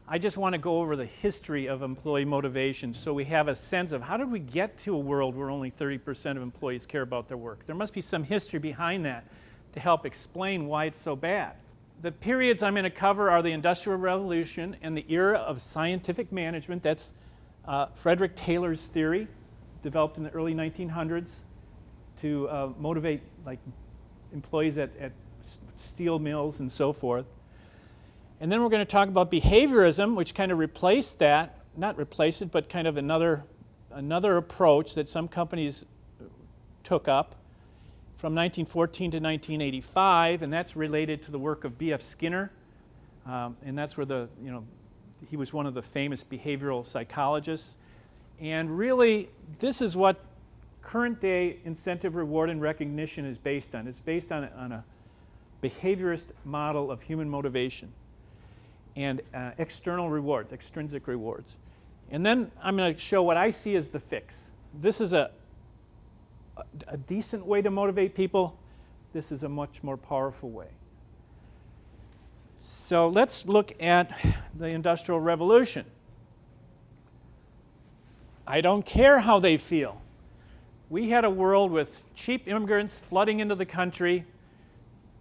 I just want to go over the history of employee motivation so we have a sense of how did we get to a world where only 30% of employees care about their work. There must be some history behind that to help explain why it's so bad. The periods I'm going to cover are the Industrial Revolution and the era of scientific management. That's Fredrick Taylor's theory, developed in the early 1900s to motivate employees at steel mills and so forth. And then we're going to talk about behaviorism, which kind of replaced that, not replace it, but kind of another approach that some companies took up from 1914 to 1985, and that's related to the work of B.F. Skinner, and that's where he was one of the famous behavioral psychologists. And really, this is what current day incentive, reward, and recognition is based on. It's based on a behaviorist model of human motivation and external rewards, extrinsic rewards. And then I'm going to show what I see as the fix. This is a decent way to motivate people. This is a much more powerful way. So let's look at the Industrial Revolution. I don't care how they feel. We had a world with cheap immigrants flooding into the country.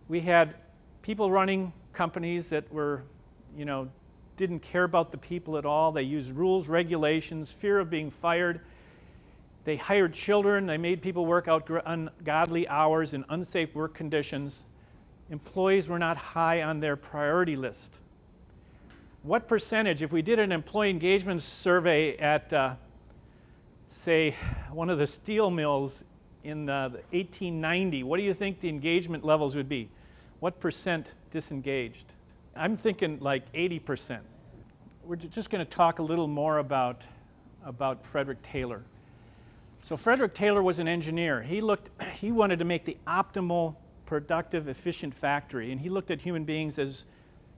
We had people running companies that were, didn't care about the people at all. They used rules, regulations, fear of being fired. They hired children. They made people work out ungodly hours in unsafe work conditions. Employees were not high on their priority list. What percentage, if we did an employee engagement survey at, say, one of the steel mills in 1890, what do you think the engagement levels would be? What percent disengaged? I'm thinking like 80%. We're just going to talk a little more about Fredrick Taylor. So Fredrick Taylor was an engineer. He wanted to make the optimal, productive, efficient factory, and he looked at human beings as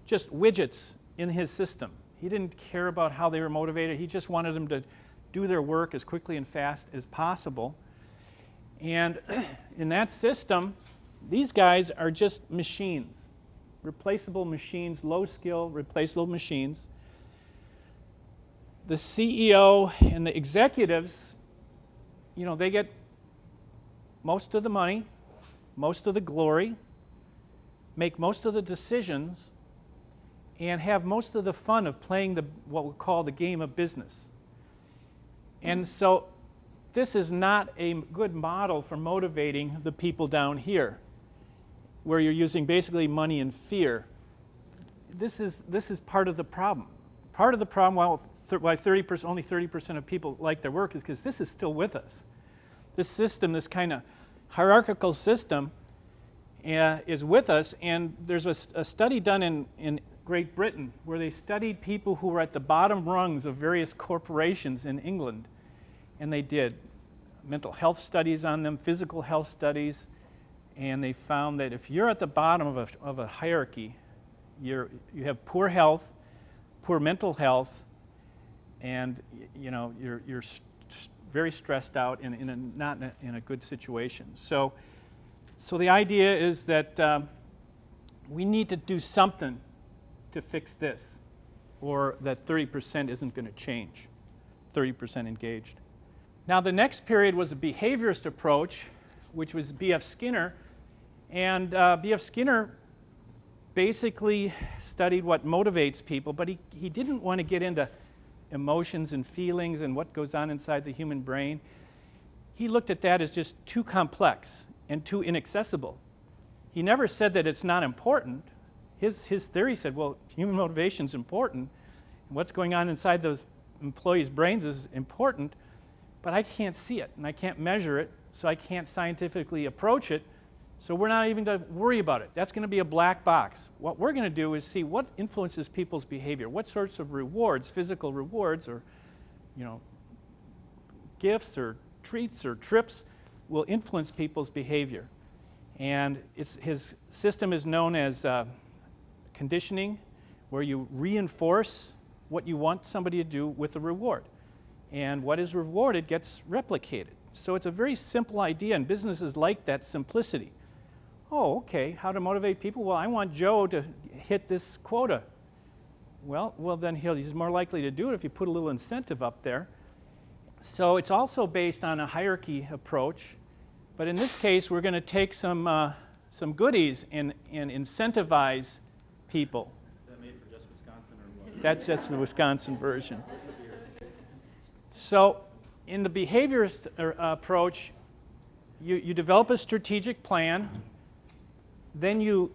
just widgets in his system. He didn't care about how they were motivated. He just wanted them to do their work as quickly and fast as possible. And in that system, these guys are just machines, replaceable machines, low skill, replaceable machines. The CEO and the executives, they get most of the money, most of the glory, make most of the decisions, and have most of the fun of playing what we call the game of business. And so this is not a good model for motivating the people down here, where you're using basically money and fear. This is part of the problem. Part of the problem why only 30% of people like their work is because this is still with us. This system, this kind of hierarchical system is with us, and there's a study done in Great Britain where they studied people who were at the bottom rungs of various corporations in England, and they did mental health studies on them, physical health studies, and they found that if you're at the bottom of a hierarchy, you have poor health, poor mental health, and you're very stressed out and not in a good situation. So the idea is that we need to do something to fix this, or that 30% isn't going to change, 30% engaged. Now the next period was a behaviorist approach, which was B.F. Skinner, and B.F. Skinner basically studied what motivates people, but he didn't want to get into emotions and feelings and what goes on inside the human brain. He looked at that as just too complex and too inaccessible. He never said that it's not important. His theory said, well, human motivation is important, and what's going on inside those employees' brains is important, but I can't see it, and I can't measure it, so I can't scientifically approach it, so we're not even going to worry about it. That's going to be a black box. What we're going to do is see what influences people's behavior, what sorts of rewards, physical rewards, or gifts or treats or trips will influence people's behavior. And his system is known as conditioning, where you reinforce what you want somebody to do with a reward. And what is rewarded gets replicated. So it's a very simple idea, and businesses like that simplicity. Oh, okay, how to motivate people? Well, I want Joe to hit this quota. Well, then he's more likely to do it if you put a little incentive up there. So it's also based on a hierarchy approach, but in this case, we're going to take some goodies and incentivize people. Is that made for just Wisconsin or what? That's just the Wisconsin version. So in the behaviorist approach, you develop a strategic plan, then you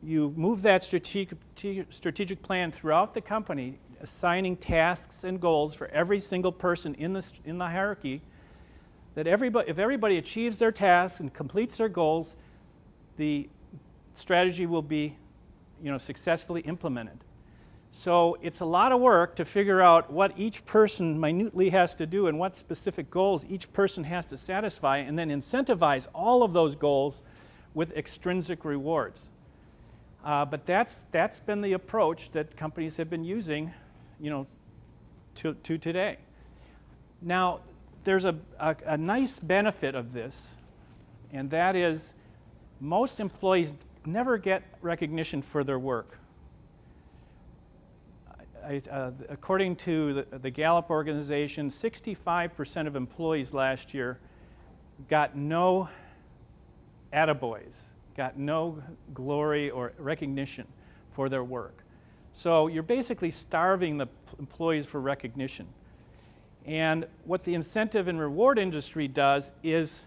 move that strategic plan throughout the company, assigning tasks and goals for every single person in the hierarchy, that if everybody achieves their tasks and completes their goals, the strategy will be successfully implemented. So it's a lot of work to figure out what each person minutely has to do and what specific goals each person has to satisfy, and then incentivize all of those goals with extrinsic rewards. But that's been the approach that companies have been using, to today. Now, there's a nice benefit of this, and that is most employees never get recognition for their work. According to the Gallup organization, 65% of employees last year got no attaboys, got no glory or recognition for their work. So you're basically starving the employees for recognition. And what the incentive and reward industry does is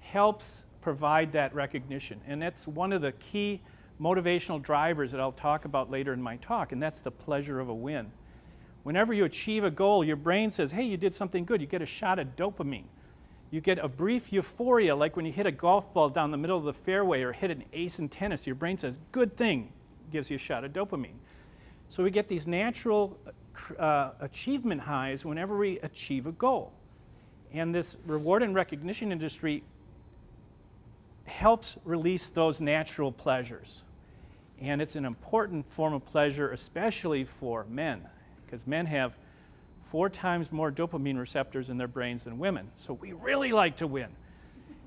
helps provide that recognition. And that's one of the key motivational drivers that I'll talk about later in my talk, and that's the pleasure of a win. Whenever you achieve a goal, your brain says, hey, you did something good. You get a shot of dopamine. You get a brief euphoria, like when you hit a golf ball down the middle of the fairway or hit an ace in tennis. Your brain says, good thing, gives you a shot of dopamine. So we get these natural achievement highs whenever we achieve a goal. And this reward and recognition industry helps release those natural pleasures. And it's an important form of pleasure, especially for men, because men have 4 times more dopamine receptors in their brains than women. So we really like to win.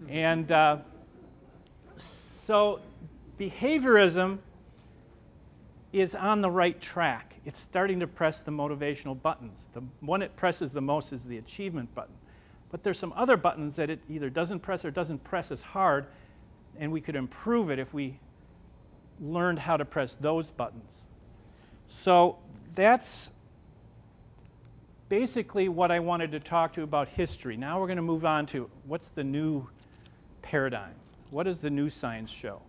And so behaviorism is on the right track. It's starting to press the motivational buttons. The one it presses the most is the achievement button. But there's some other buttons that it either doesn't press or doesn't press as hard, and we could improve it if we learned how to press those buttons. So that's basically what I wanted to talk to you about history. Now we're going to move on to what's the new paradigm. What does the new science show?